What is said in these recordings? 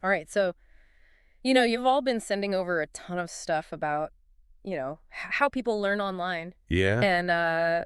All right. So, you've all been sending over a ton of stuff about, how people learn online. Yeah. And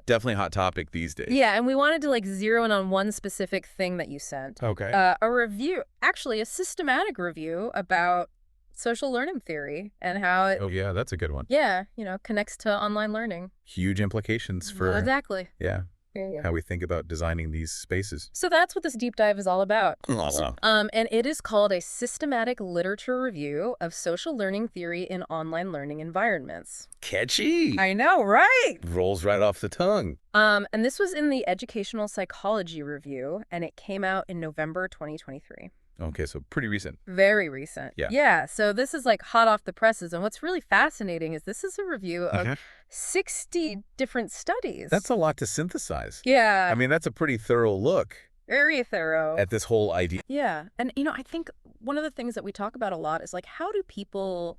Definitely hot topic these days. yeah, and we wanted to like zero in on one specific thing that you sent. Okay. A review, actually a systematic review about social learning theory and how it, Oh, yeah, that's a good one. yeah, connects to online learning. Huge implications for, Exactly. yeah, Yeah. how we think about designing these spaces. So that's what this deep dive is all about. Awesome. And it is called a systematic literature review of social learning theory in online learning environments. Catchy. I know, right? Rolls right off the tongue. And this was in the Educational Psychology Review, and it came out in November 2023. Okay, so pretty recent. Very recent. Yeah. Yeah, so this is like hot off the presses. And what's really fascinating is this is a review of Okay. 60 different studies. That's a lot to synthesize. Yeah, I mean, that's a pretty thorough look very thorough. at this whole idea. Yeah. And, I think one of the things that we talk about a lot is like, how do people,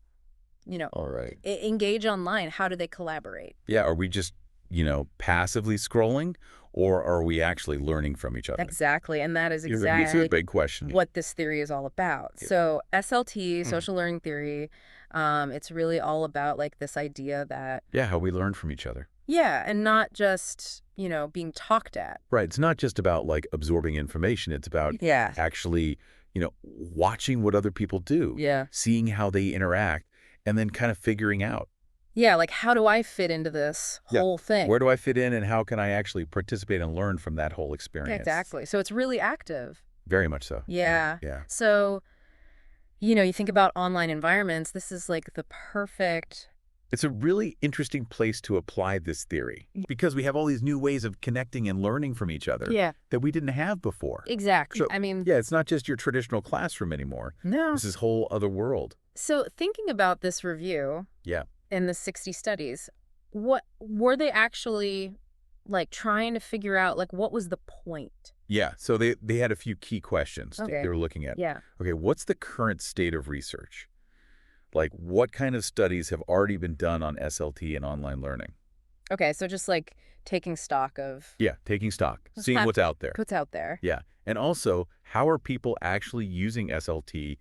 All right. engage online? How do they collaborate? Yeah, are we just, passively scrolling, or are we actually learning from each other? Exactly. And that is It's exactly a big question. what this theory is all about. Yeah. So SLT, social learning theory, it's really all about like this idea that, Yeah, how we learn from each other. yeah, and not just, being talked at. Right. It's not just about like absorbing information. It's about Yeah. actually, watching what other people do, Yeah. seeing how they interact, and then kind of figuring out, Yeah, like how do I fit into this Yeah. whole thing? where do I fit in and how can I actually participate and learn from that whole experience? Exactly. So it's really active. Very much so. Yeah. Yeah. So, you think about online environments, this is like the perfect. It's a really interesting place to apply this theory because we have all these new ways of connecting and learning from each other Yeah, that we didn't have before. exactly. So, I mean, yeah, it's not just your traditional classroom anymore. no. This is whole other world. So thinking about this review Yeah. in the 60 studies, what were they actually like trying to figure out, like what was the point? Yeah. So they had a few key questions Okay. they were looking at. Yeah. Okay, what's the current state of research? Like, what kind of studies have already been done on SLT and online learning? Okay, so just like taking stock of Yeah, taking stock, What's seeing hap- what's out there. what's out there. Yeah. And also, how are people actually using SLT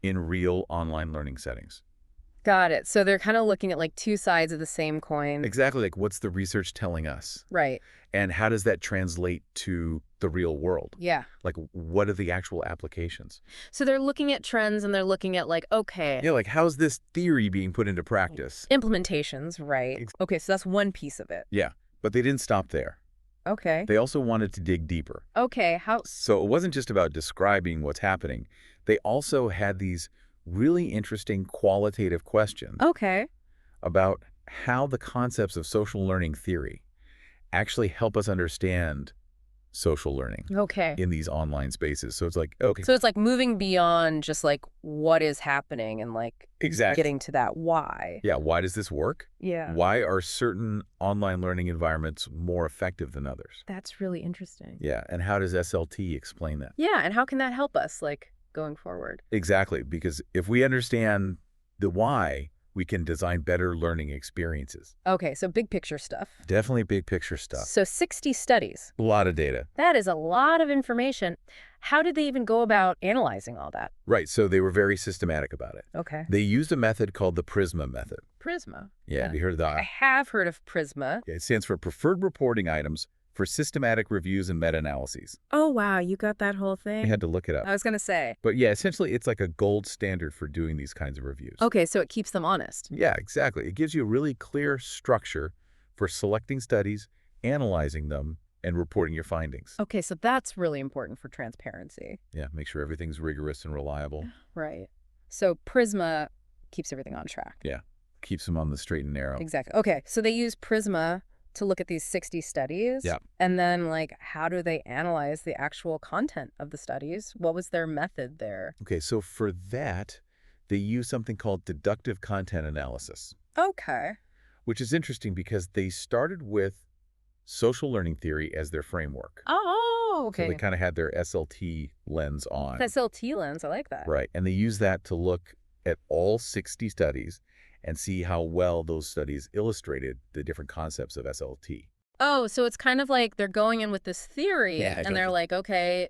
in real online learning settings? Got it. So they're kind of looking at like two sides of the same coin. Exactly. Like, what's the research telling us? Right. And how does that translate to the real world? Yeah. Like, what are the actual applications? So they're looking at trends and they're looking at like, okay, Yeah, like, how's this theory being put into practice? implementations, right? Ex- Okay, so that's one piece of it. Yeah, but they didn't stop there. Okay. They also wanted to dig deeper. Okay, how So it wasn't just about describing what's happening. They also had these really interesting qualitative questions Okay. about how the concepts of social learning theory actually help us understand social learning Okay. in these online spaces. So it's like, okay, So it's like moving beyond just like what is happening and like exactly. getting to that why. Yeah, why does this work? Yeah. Why are certain online learning environments more effective than others? That's really interesting. Yeah, and how does SLT explain that? Yeah, and how can that help us like going forward? Exactly, because if we understand the why, we can design better learning experiences. Okay, so big picture stuff. Definitely big picture stuff. So 60 studies. A lot of data. That is a lot of information. How did they even go about analyzing all that? Right, so they were very systematic about it. Okay. They used a method called the PRISMA method. Prisma. Yeah, have you heard of I that? have heard of Prisma. Yeah, it stands for Preferred Reporting Items for Systematic Reviews and Meta-Analyses. Oh, wow, you got that whole I thing? had to look it up. I was going to say. But yeah, essentially it's like a gold standard for doing these kinds of reviews. Okay, so it keeps them honest. Yeah, exactly. It gives you a really clear structure for selecting studies, analyzing them, and reporting your findings. Okay, so that's really important for transparency. Yeah, make sure everything's rigorous and reliable. Right. So Prisma keeps everything on track. Yeah, keeps them on the straight and narrow. Exactly. Okay, so they use Prisma to look at these 60 studies. Yeah. And then, like, how do they analyze the actual content of the studies? What was their method there? Okay, so for that, they use something called deductive content analysis, Okay. which is interesting because they started with social learning theory as their framework. Oh, So okay. they kind of had their SLT lens on. SLT lens, I like that. Right, and they use that to look at all 60 studies and see how well those studies illustrated the different concepts of SLT. Oh, so it's kind of like they're going in with this theory Yeah, and they're like, okay,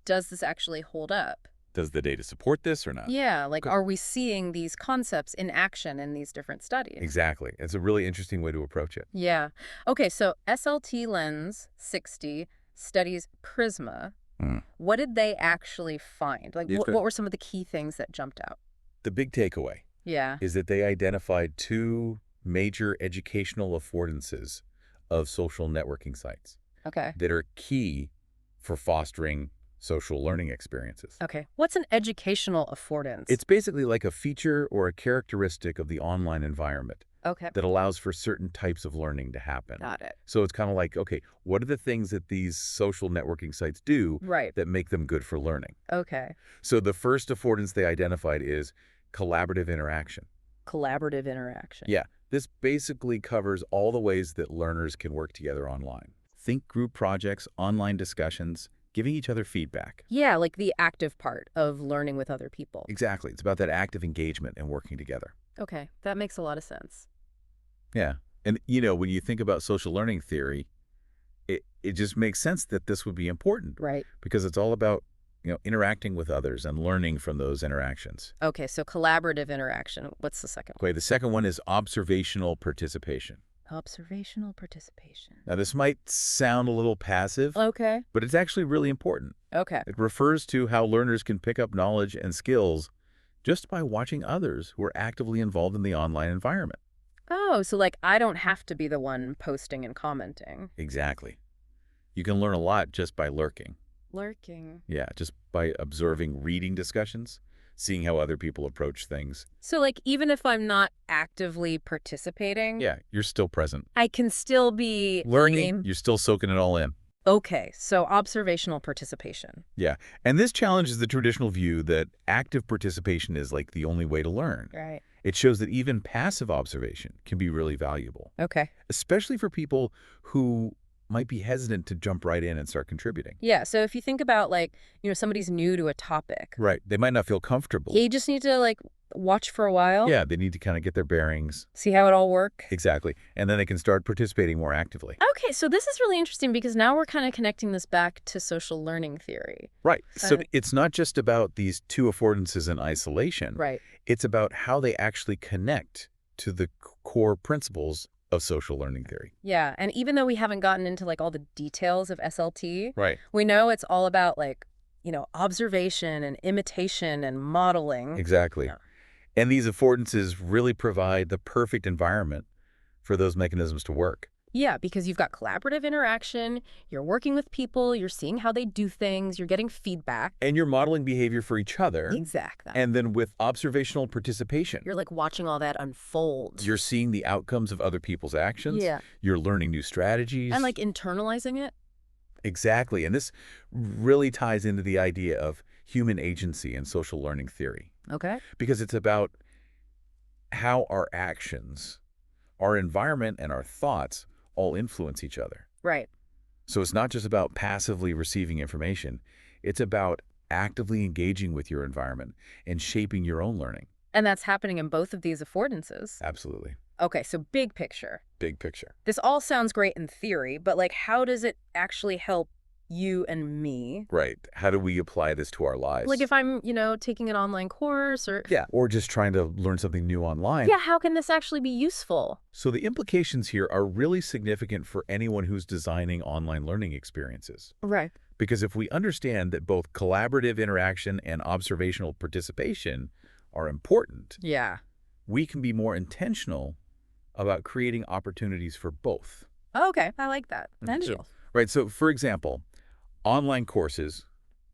does this actually hold up? Does the data support this or not? Yeah, like, Okay. are we seeing these concepts in action in these different studies? Exactly. It's a really interesting way to approach it. Yeah. Okay, so SLT Lens 60 studies Prisma. Mm. What did they actually find? Like, Yes, what were some of the key things that jumped out? The big takeaway Yeah. is that they identified two major educational affordances of social networking sites Okay. that are key for fostering social learning experiences. Okay. What's an educational affordance? It's basically like a feature or a characteristic of the online environment okay. that allows for certain types of learning to happen. Got it. So it's kind of like, okay, what are the things that these social networking sites do Right. that make them good for learning? Okay. So the first affordance they identified is collaborative interaction. Collaborative interaction. Yeah, this basically covers all the ways that learners can work together online. Think group projects, online discussions, giving each other feedback. Yeah, like the active part of learning with other people. Exactly. It's about that active engagement and working together. Okay, that makes a lot of sense. Yeah. And, when you think about social learning theory, it just makes sense that this would be important Right. because it's all about, interacting with others and learning from those interactions. Okay, so collaborative interaction. What's the second one? Okay, the second one is observational participation. Observational participation. Now, this might sound a little passive, Okay. but it's actually really important. Okay. It refers to how learners can pick up knowledge and skills just by watching others who are actively involved in the online environment. Oh, so like I don't have to be the one posting and commenting. Exactly. You can learn a lot just by lurking. Lurking. Yeah, just by observing reading discussions, seeing how other people approach things. So like even if I'm not actively participating, Yeah, you're still present. I can still be Learning, you're still soaking it all in. Okay, so observational participation. Yeah, and this challenges the traditional view that active participation is like the only way to learn. Right. It shows that even passive observation can be really valuable, Okay. especially for people who might be hesitant to jump right in and start contributing. Yeah, so if you think about like, somebody's new to a topic, Right. They might not feel comfortable. you just need to like watch for a while. Yeah, they need to kind of get their bearings. See how it all works. Exactly. And then they can start participating more actively. Okay, so this is really interesting because now we're kind of connecting this back to social learning theory. Right. So Uh, it's not just about these two affordances in isolation. Right. It's about how they actually connect to the core principles of social learning theory. Yeah, and even though we haven't gotten into like all the details of SLT, Right. we know it's all about like, observation and imitation and modeling. Exactly. Yeah. And these affordances really provide the perfect environment for those mechanisms to work. Yeah, because you've got collaborative interaction, you're working with people, you're seeing how they do things, you're getting feedback. And you're modeling behavior for each other. Exactly. And then with observational participation, You're like watching all that unfold. you're seeing the outcomes of other people's actions. Yeah. You're learning new strategies. And like internalizing it. Exactly. And this really ties into the idea of human agency and social learning theory, Okay. because it's about how our actions, our environment, and our thoughts all influence each other. Right. So it's not just about passively receiving information. It's about actively engaging with your environment and shaping your own learning. And that's happening in both of these affordances. Absolutely. Okay, so big picture. Big picture. This all sounds great in theory, but like how does it actually help you and me? Right. How do we apply this to our lives? Like if I'm, taking an online course or Yeah. Or just trying to learn something new online. yeah, how can this actually be useful? So the implications here are really significant for anyone who's designing online learning experiences. Right. Because if we understand that both collaborative interaction and observational participation are important, Yeah. we can be more intentional about creating opportunities for both. Okay, I like that. So- Right. So, for example, online courses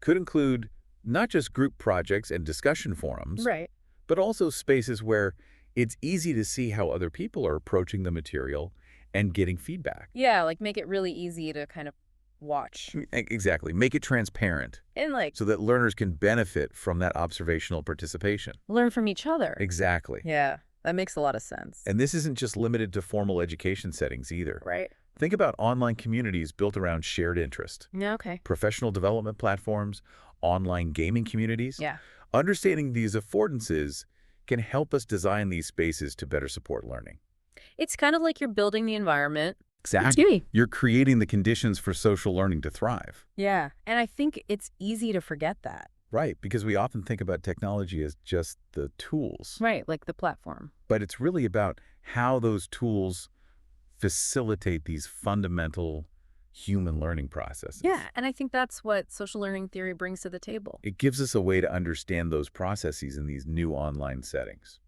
could include not just group projects and discussion forums, Right. but also spaces where it's easy to see how other people are approaching the material and getting feedback. Yeah, like make it really easy to kind of watch. Exactly. Make it transparent And like so that learners can benefit from that observational participation. learn from each other. Exactly. Yeah, that makes a lot of sense. And this isn't just limited to formal education settings either. Right. Think about online communities built around shared interest, Yeah, okay. professional development platforms, online gaming communities. Yeah. Understanding these affordances can help us design these spaces to better support learning. It's kind of like you're building the environment. Exactly. You're creating the conditions for social learning to thrive. Yeah. And I think it's easy to forget that. Right, because we often think about technology as just the tools, Right, like the platform. but it's really about how those tools facilitate these fundamental human learning processes. Yeah, and I think that's what social learning theory brings to the table. It gives us a way to understand those processes in these new online settings.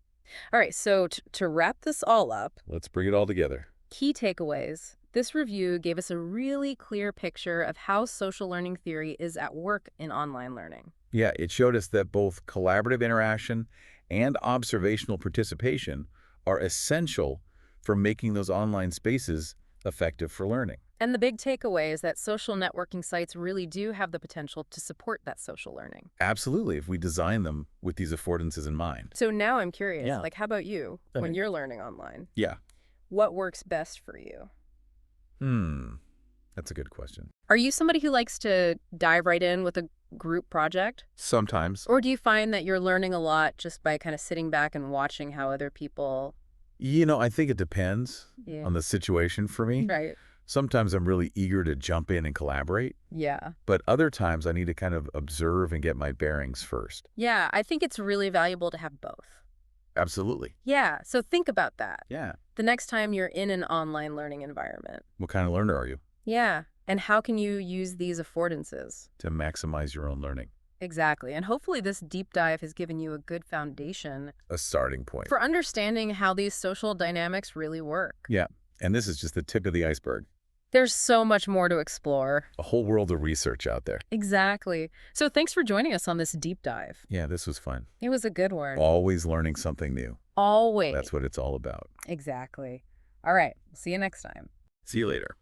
All right, so to wrap this all up, Let's bring it all together. key takeaways. This review gave us a really clear picture of how social learning theory is at work in online learning. Yeah, it showed us that both collaborative interaction and observational participation are essential for making those online spaces effective for learning. And the big takeaway is that social networking sites really do have the potential to support that social learning. Absolutely, if we design them with these affordances in mind. So now I'm curious, Yeah. like how about you when Okay. you're learning online? Yeah. What works best for you? That's a good question. Are you somebody who likes to dive right in with a group project? Sometimes. Or do you find that you're learning a lot just by kind of sitting back and watching how other people... I think it depends Yeah. on the situation for me. Right. Sometimes I'm really eager to jump in and collaborate, Yeah. but other times I need to kind of observe and get my bearings first. Yeah, I think it's really valuable to have both. Absolutely. Yeah, so think about that. Yeah. The next time you're in an online learning environment. What kind of learner are you? Yeah, and how can you use these affordances? To maximize your own learning. Exactly, and hopefully this deep dive has given you a good foundation A starting point. for understanding how these social dynamics really work. Yeah. And this is just the tip of the iceberg. There's so much more to explore. A whole world of research out there. Exactly. So thanks for joining us on this deep dive. Yeah, this was fun. It was a good one. Always learning something new. Always. That's what it's all about. Exactly. All right. See you next time. See you later.